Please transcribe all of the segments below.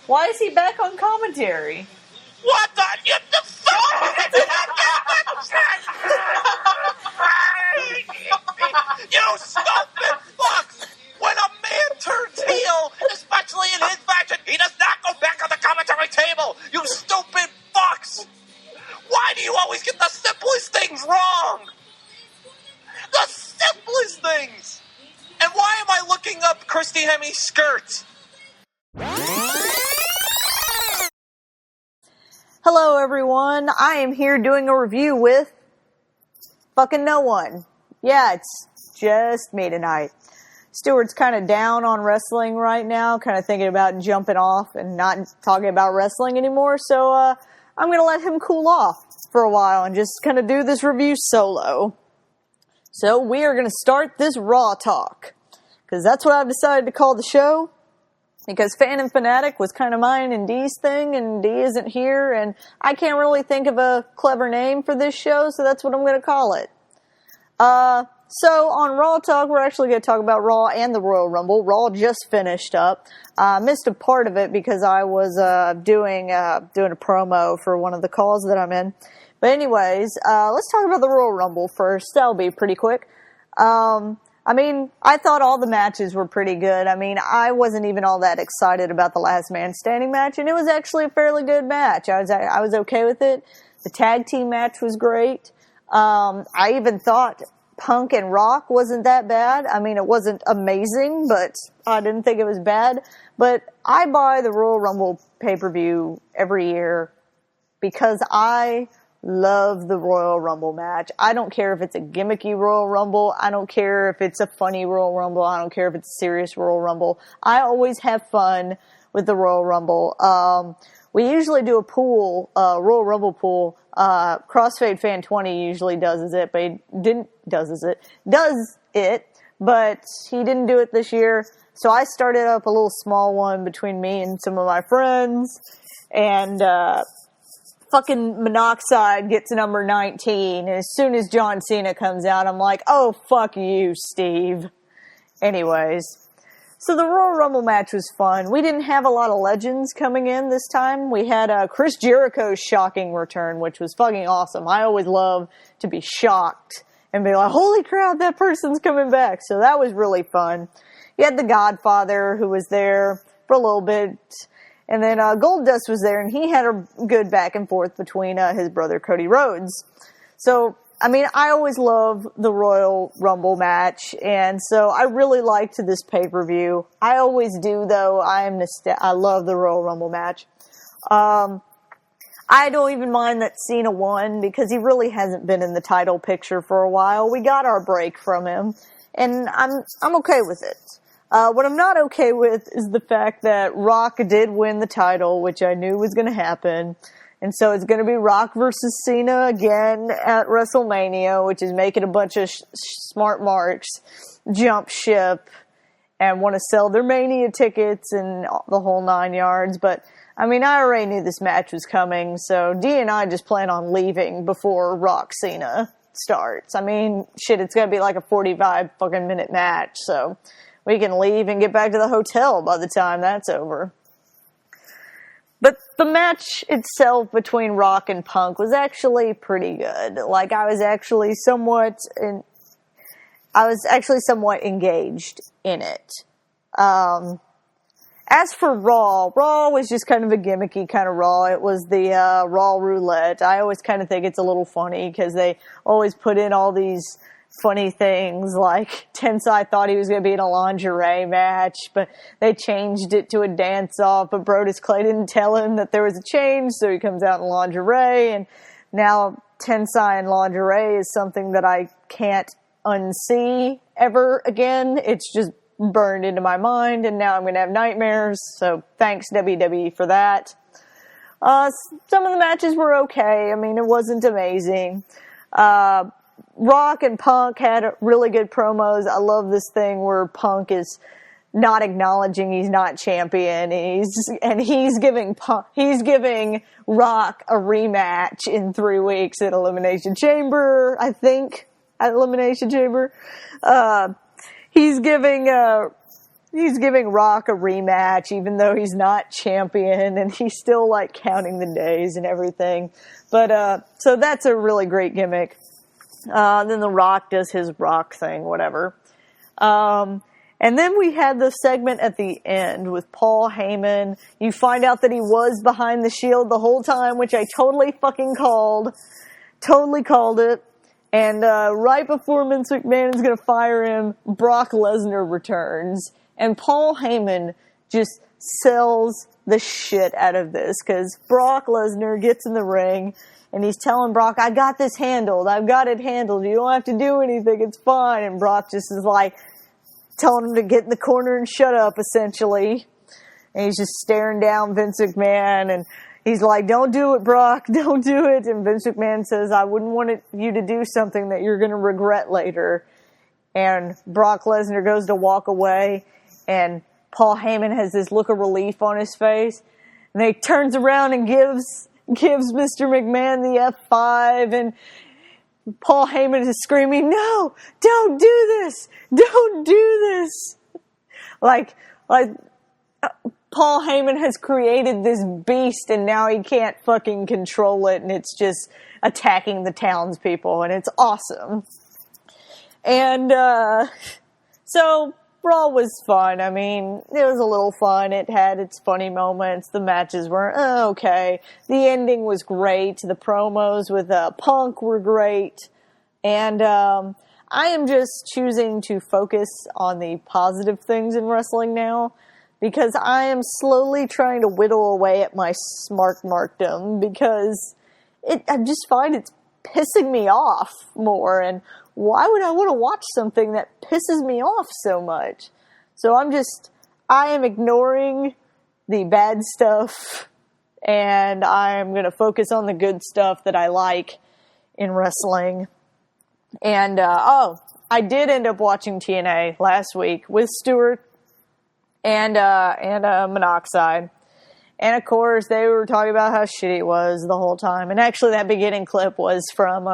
Why is he back on commentary? What the? You stupid fucks! When a man turns heel, especially in his fashion, he does not go back on the commentary table! You stupid fucks! Why do you always get the simplest things wrong? The simplest things! And why am I looking up Christy Hemi's skirt? Hello, everyone. I am here doing a review with fucking no one. Yeah, it's just me tonight. Stuart's kind of down on wrestling right now, kind of thinking about jumping off and not talking about wrestling anymore, so I'm going to let him cool off for a while and just kind of do this review solo. So we are going to start this Raw talk, because that's what I've decided to call the show. Because Fan and Fanatic was kind of mine and Dee's thing, and Dee isn't here, and I can't really think of a clever name for this show, so that's what I'm going to call it. So on Raw Talk, we're actually going to talk about Raw and the Royal Rumble. Raw just finished up. I missed a part of it because I was doing a promo for one of the calls that I'm in. But anyways, let's talk about the Royal Rumble first. That'll be pretty quick. I thought all the matches were pretty good. I wasn't even all that excited about the Last Man Standing match, and it was actually a fairly good match. I was okay with it. The tag team match was great. I even thought Punk and Rock wasn't that bad. It wasn't amazing, but I didn't think it was bad. But I buy the Royal Rumble pay-per-view every year because I love the Royal Rumble match. I don't care if it's a gimmicky Royal Rumble. I don't care if it's a funny Royal Rumble. I don't care if it's a serious Royal Rumble. I always have fun with the Royal Rumble. We usually do a pool, Royal Rumble pool. Crossfade Fan 20 usually does it, but he does it, but he didn't do it this year. So I started up a little small one between me and some of my friends, and fucking Monoxide gets number 19, and as soon as John Cena comes out, I'm like, oh, fuck you, Steve. Anyways, so the Royal Rumble match was fun. We didn't have a lot of legends coming in this time. We had Chris Jericho's shocking return, which was fucking awesome. I always love to be shocked and be like, holy crap, that person's coming back. So that was really fun. You had the Godfather, who was there for a little bit. And then Goldust was there, and he had a good back and forth between his brother Cody Rhodes. So, I always love the Royal Rumble match, and so I really liked this pay-per-view. I always do, though. I love the Royal Rumble match. I don't even mind that Cena won, because he really hasn't been in the title picture for a while. We got our break from him, and I'm okay with it. What I'm not okay with is the fact that Rock did win the title, which I knew was going to happen. And so it's going to be Rock versus Cena again at WrestleMania, which is making a bunch of smart marks jump ship and want to sell their Mania tickets and the whole 9 yards. But, I already knew this match was coming, so Dee and I just plan on leaving before Rock Cena starts. It's going to be like a 45 fucking minute match, so we can leave and get back to the hotel by the time that's over. But the match itself between Rock and Punk was actually pretty good. I was actually somewhat engaged in it. As for Raw was just kind of a gimmicky kind of Raw. It was the Raw Roulette. I always kind of think it's a little funny because they always put in all these funny things, like Tensai thought he was going to be in a lingerie match, but they changed it to a dance-off, but Brodus Clay didn't tell him that there was a change, so he comes out in lingerie, and now Tensai in lingerie is something that I can't unsee ever again. It's just burned into my mind, and now I'm going to have nightmares, so thanks WWE for that. Some of the matches were okay. It wasn't amazing. Rock and Punk had really good promos. I love this thing where Punk is not acknowledging he's not champion. He's giving Rock a rematch in 3 weeks at Elimination Chamber, I think. At Elimination Chamber. He's giving he's giving Rock a rematch, even though he's not champion, and he's still, like, counting the days and everything. But, so that's a really great gimmick. Then The Rock does his Rock thing, whatever. And then we had the segment at the end with Paul Heyman. You find out that he was behind the Shield the whole time, which I totally fucking called. Totally called it. And right before Vince McMahon is going to fire him, Brock Lesnar returns. And Paul Heyman just sells the shit out of this, because Brock Lesnar gets in the ring and he's telling Brock, I got this handled. I've got it handled. You don't have to do anything. It's fine. And Brock just is like telling him to get in the corner and shut up, essentially. And he's just staring down Vince McMahon, and he's like, don't do it, Brock. Don't do it. And Vince McMahon says, I wouldn't want you to do something that you're going to regret later. And Brock Lesnar goes to walk away, and Paul Heyman has this look of relief on his face. And he turns around and gives Mr. McMahon the F5, and Paul Heyman is screaming, no, don't do this. Don't do this. Like, Paul Heyman has created this beast, and now he can't fucking control it, and it's just attacking the townspeople, and it's awesome. And, so Raw was fun. I mean, it was a little fun. It had its funny moments. The matches were okay. The ending was great. The promos with Punk were great. And I am just choosing to focus on the positive things in wrestling now, because I am slowly trying to whittle away at my smart markdom, because I just find it's pissing me off more, and why would I want to watch something that pisses me off so much? So I am ignoring the bad stuff, and I'm going to focus on the good stuff that I like in wrestling. And, I did end up watching TNA last week with Stuart and Monoxide. And of course, they were talking about how shitty it was the whole time. And actually, that beginning clip was from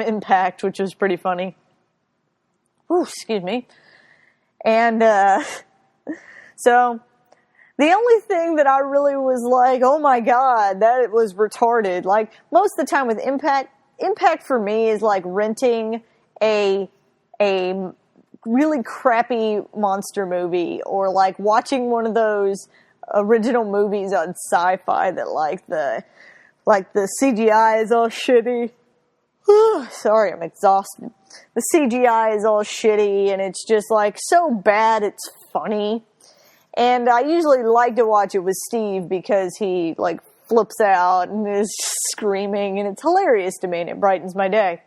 Impact, which was pretty funny. Ooh, excuse me. And, so, the only thing that I really was like, oh my god, that was retarded. Like, most of the time with Impact for me is like renting a really crappy monster movie, or like watching one of those original movies on Sci-Fi that like the CGI is all shitty. Sorry, I'm exhausted. The CGI is all shitty, and it's just like so bad it's funny. And I usually like to watch it with Steve, because he like flips out and is screaming, and it's hilarious to me, and it brightens my day.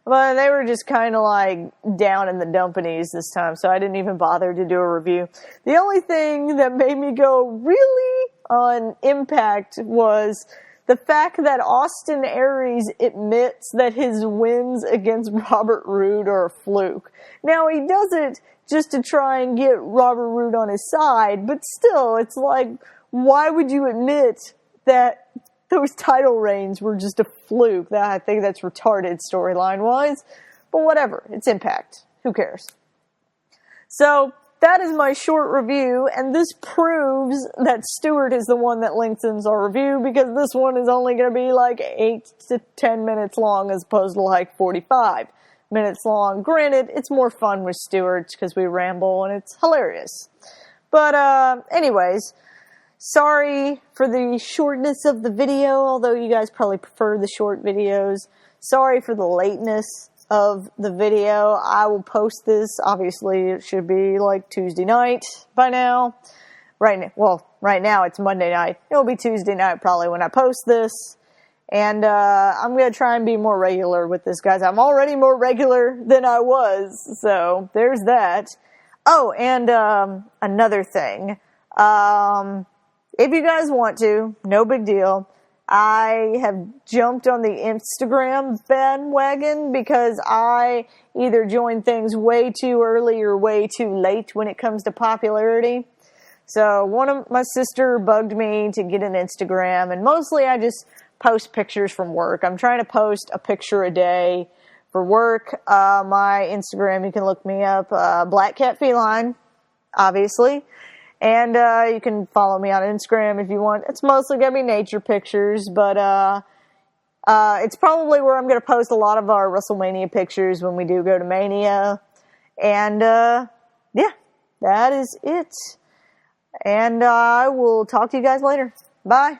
But they were just kind of like down in the dumpanies this time, so I didn't even bother to do a review. The only thing that made me go really on Impact was the fact that Austin Aries admits that his wins against Robert Roode are a fluke. Now, he does it just to try and get Robert Roode on his side, but still, it's like, why would you admit that those title reigns were just a fluke? I think that's retarded storyline-wise, but whatever, it's Impact. Who cares? So, that is my short review, and this proves that Stuart is the one that lengthens our review, because this one is only going to be like 8 to 10 minutes long as opposed to like 45 minutes long. Granted, it's more fun with Stuart because we ramble and it's hilarious. But anyways, sorry for the shortness of the video, although you guys probably prefer the short videos. Sorry for the lateness of the video. I will post this. Obviously, it should be like Tuesday night by now. Right now it's Monday night. It'll be Tuesday night probably when I post this. And I'm going to try and be more regular with this, guys. I'm already more regular than I was, so there's that. Oh, and another thing. If you guys want to, no big deal. I have jumped on the Instagram bandwagon because I either join things way too early or way too late when it comes to popularity. So my sister bugged me to get an Instagram, and mostly I just post pictures from work. I'm trying to post a picture a day for work. My Instagram, you can look me up, Black Cat Feline. obviously. And you can follow me on Instagram if you want. It's mostly going to be nature pictures, but it's probably where I'm going to post a lot of our WrestleMania pictures when we do go to Mania. And yeah, that is it. And I will talk to you guys later. Bye.